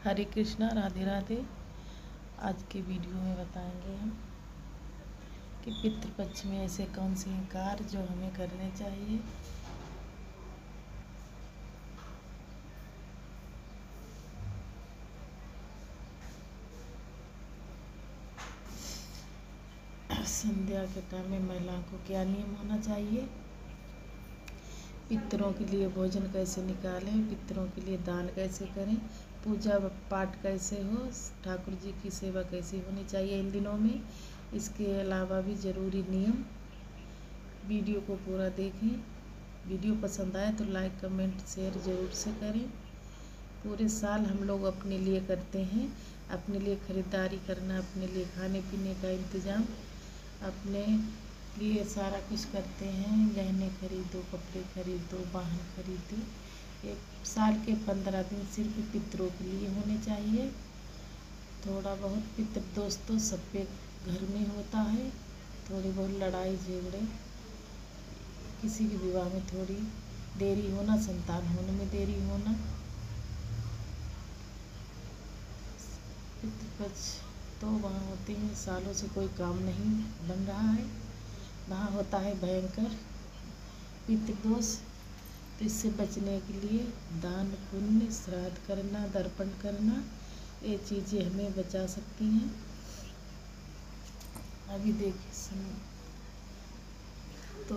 हरे कृष्णा, राधे राधे। आज के वीडियो में बताएंगे हम कि पितृपक्ष में ऐसे कौन से कार्य जो हमें करने चाहिए। संध्या के टाइम में महिलाओं को क्या नियम होना चाहिए, पितरों के लिए भोजन कैसे निकालें, पितरों के लिए दान कैसे करें, पूजा पाठ कैसे हो, ठाकुर जी की सेवा कैसी होनी चाहिए इन दिनों में। इसके अलावा भी ज़रूरी नियम। वीडियो को पूरा देखें। वीडियो पसंद आए तो लाइक कमेंट शेयर ज़रूर से करें। पूरे साल हम लोग अपने लिए करते हैं, अपने लिए खरीदारी करना, अपने लिए खाने पीने का इंतज़ाम, अपने लिए सारा कुछ करते हैं। गहने खरीदो, कपड़े खरीदो, वाहन खरीदो। एक साल के 15 दिन सिर्फ पितरों के लिए होने चाहिए। थोड़ा बहुत पितृ दोस्तों सब पे घर में होता है। थोड़ी बहुत लड़ाई झगड़े, किसी के विवाह में थोड़ी देरी होना, संतान होने में देरी होना। पितृपक्ष तो वहाँ होते हैं, सालों से कोई काम नहीं बन रहा है, वहाँ होता है भयंकर पितृदोष। तो इससे बचने के लिए दान पुण्य, श्राद्ध करना, दर्पण करना, ये चीज़ें हमें बचा सकती हैं। अभी देखिए तो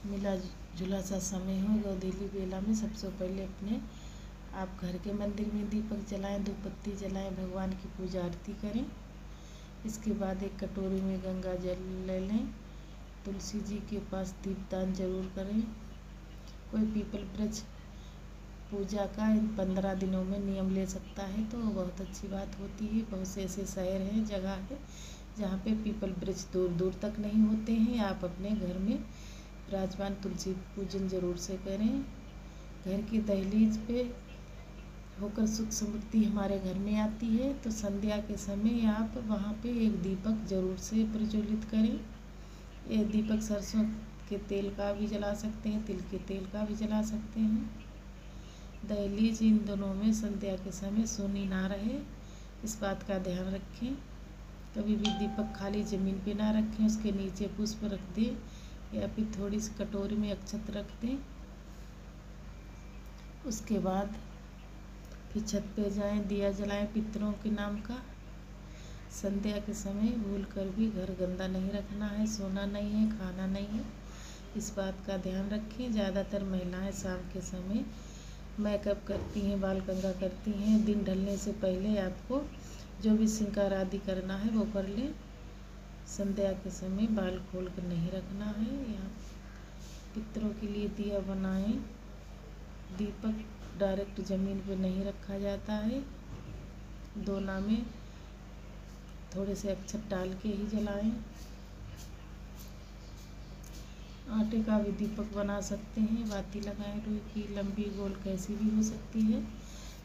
मिला जुला सा समय हो, गोधूली बेला में सबसे पहले अपने आप घर के मंदिर में दीपक जलाएं, धूपबत्ती जलाएं, भगवान की पूजा आरती करें। इसके बाद एक कटोरी में गंगा जल ले लें, तुलसी जी के पास दीपदान जरूर करें। कोई पीपल वृक्ष पूजा का इन 15 दिनों में नियम ले सकता है तो बहुत अच्छी बात होती है। बहुत से ऐसे शहर हैं, जगह है जहाँ पे पीपल वृक्ष दूर दूर तक नहीं होते हैं। आप अपने घर में विराजमान तुलसी पूजन जरूर से करें। घर की दहलीज पे होकर सुख समृद्धि हमारे घर में आती है, तो संध्या के समय आप वहाँ पे एक दीपक जरूर से प्रज्वलित करें। ये दीपक सरसों के तेल का भी जला सकते हैं, तिल के तेल का भी जला सकते हैं। दहलीज इन दोनों में संध्या के समय सूनी ना रहे, इस बात का ध्यान रखें। कभी भी दीपक खाली ज़मीन पे ना रखें, उसके नीचे पुष्प रख दें या फिर थोड़ी सी कटोरी में अक्षत रख दें। उसके बाद फिर छत पे जाएं, दिया जलाएं पितरों के नाम का। संध्या के समय भूल कर भी घर गंदा नहीं रखना है, सोना नहीं है, खाना नहीं है, इस बात का ध्यान रखें। ज़्यादातर महिलाएं शाम के समय मेकअप करती हैं, बाल कंघा करती हैं। दिन ढलने से पहले आपको जो भी श्रृंगार आदि करना है वो कर लें। संध्या के समय बाल खोल कर नहीं रखना है। यहाँ पितरों के लिए दिया बनाएं। दीपक डायरेक्ट ज़मीन पे नहीं रखा जाता है, दोना में थोड़े से अक्षत डाल के ही जलाएं। आटे का भी दीपक बना सकते हैं, बाती लगाएं, रुई की लंबी गोल कैसी भी हो सकती है।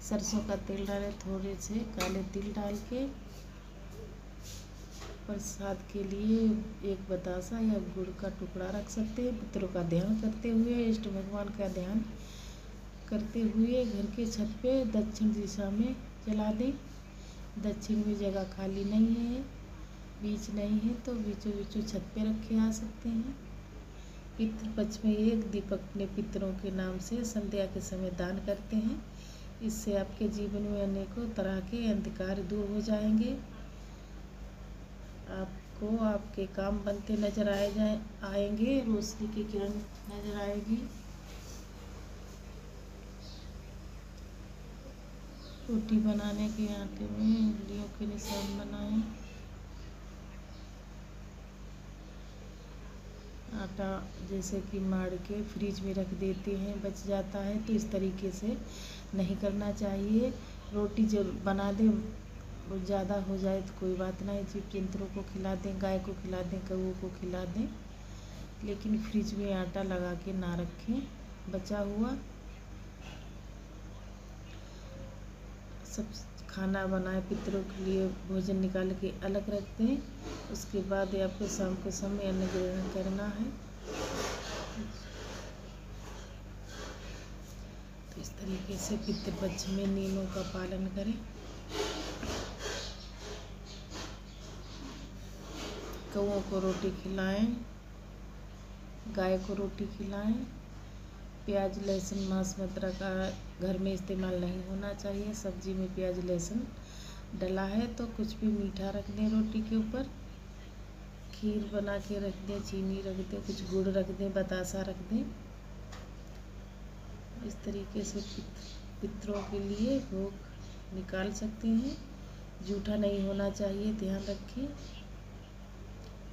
सरसों का तेल डालें, थोड़े से काले तिल डाल के। प्रसाद के लिए एक बतासा या गुड़ का टुकड़ा रख सकते हैं। पितरों का ध्यान करते हुए, इष्ट भगवान का ध्यान करते हुए घर के छत पे दक्षिण दिशा में जला दें। दक्षिण में जगह खाली नहीं है, बीच नहीं है, तो बीचों बीचों छत पे रखे आ सकते हैं। पितृपक्ष में एक दीपक अपने पितरों के नाम से संध्या के समय दान करते हैं। इससे आपके जीवन में अनेकों तरह के अंधकार दूर हो जाएंगे। आपको आपके काम बनते नजर आएंगे, रोशनी की किरण नजर आएगी। रोटी बनाने के आटे में उंगलियों के निशान बनाएं। आटा जैसे कि माड़ के फ्रिज में रख देते हैं, बच जाता है, तो इस तरीके से नहीं करना चाहिए। रोटी जो बना दें वो ज़्यादा हो जाए तो कोई बात नहीं, जीव जंतुओं को खिला दें, गाय को खिला दें, कौओं को खिला दें, लेकिन फ्रिज में आटा लगा के ना रखें बचा हुआ। सब खाना बनाए, पितरों के लिए भोजन निकाल के अलग रख दें। उसके बाद आपको शाम के समय अन्न ग्रहण करना है। तो इस तरह तरीके से पितृपक्ष में नियमों का पालन करें। कौओं को रोटी खिलाएं, गाय को रोटी खिलाएं। प्याज लहसुन मांस मदिरा का घर में इस्तेमाल नहीं होना चाहिए। सब्जी में प्याज लहसुन डला है तो कुछ भी मीठा रख दें रोटी के ऊपर। खीर बना के रख दें, चीनी रख दें, कुछ गुड़ रख दें, बतासा रख दें। इस तरीके से पितरों के लिए भोग निकाल सकते हैं। जूठा नहीं होना चाहिए, ध्यान रखें।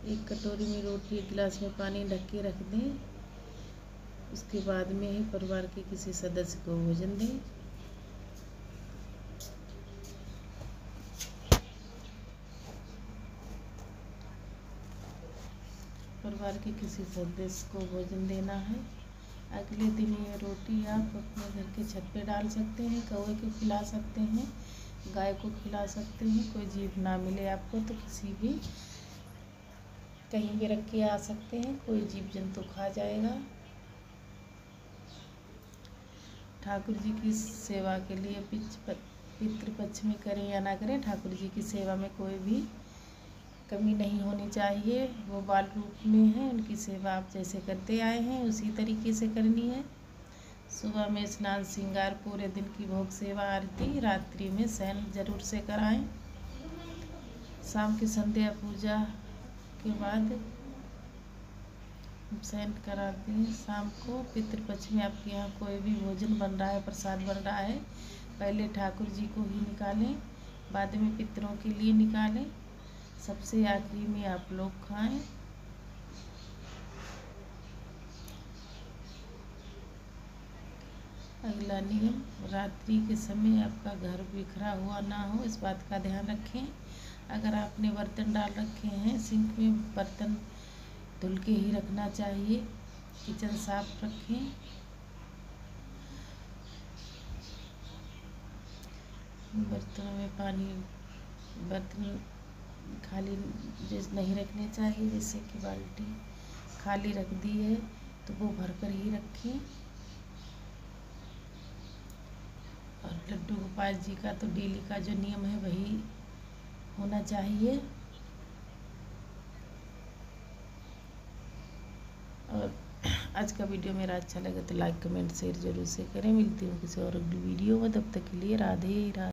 एक कटोरी में रोटी, एक गिलास में पानी ढक के रख दें। उसके बाद में ही परिवार के किसी सदस्य को भोजन दें। परिवार के किसी सदस्य को भोजन देना है। अगले दिन ये रोटी आप अपने घर के छत पे डाल सकते हैं, कौवे को खिला सकते हैं, गाय को खिला सकते हैं। कोई जीव ना मिले आपको तो किसी भी कहीं भी रख के आ सकते हैं, कोई जीव जंतु खा जाएगा। ठाकुर जी की सेवा के लिए पितृपक्ष में करें या ना करें, ठाकुर जी की सेवा में कोई भी कमी नहीं होनी चाहिए। वो बाल रूप में है, उनकी सेवा आप जैसे करते आए हैं उसी तरीके से करनी है। सुबह में स्नान श्रृंगार, पूरे दिन की भोग सेवा आरती, रात्रि में शयन जरूर से कराएं। शाम की संध्या पूजा के बाद शयन कराते हैं। शाम को पितृपक्ष में आपके यहाँ कोई भी भोजन बन रहा है, प्रसाद बन रहा है, पहले ठाकुर जी को ही निकालें, बाद में पितरों के लिए निकालें, सबसे आखिरी में आप लोग खाएं। अगला नियम, रात्रि के समय आपका घर बिखरा हुआ ना हो, इस बात का ध्यान रखें। अगर आपने बर्तन डाल रखे हैं सिंक में, बर्तन धुल के ही रखना चाहिए। किचन साफ रखें। बर्तनों में पानी, बर्तन खाली जैसे नहीं रखने चाहिए, जैसे कि बाल्टी खाली रख दी है तो वो भरकर ही रखें। और लड्डू गोपाल जी का तो डेली का जो नियम है वही होना चाहिए। और आज का वीडियो मेरा अच्छा लगे तो लाइक कमेंट शेयर जरूर से करें। मिलती हूँ किसी और वीडियो में, तब तक के लिए राधे राधे।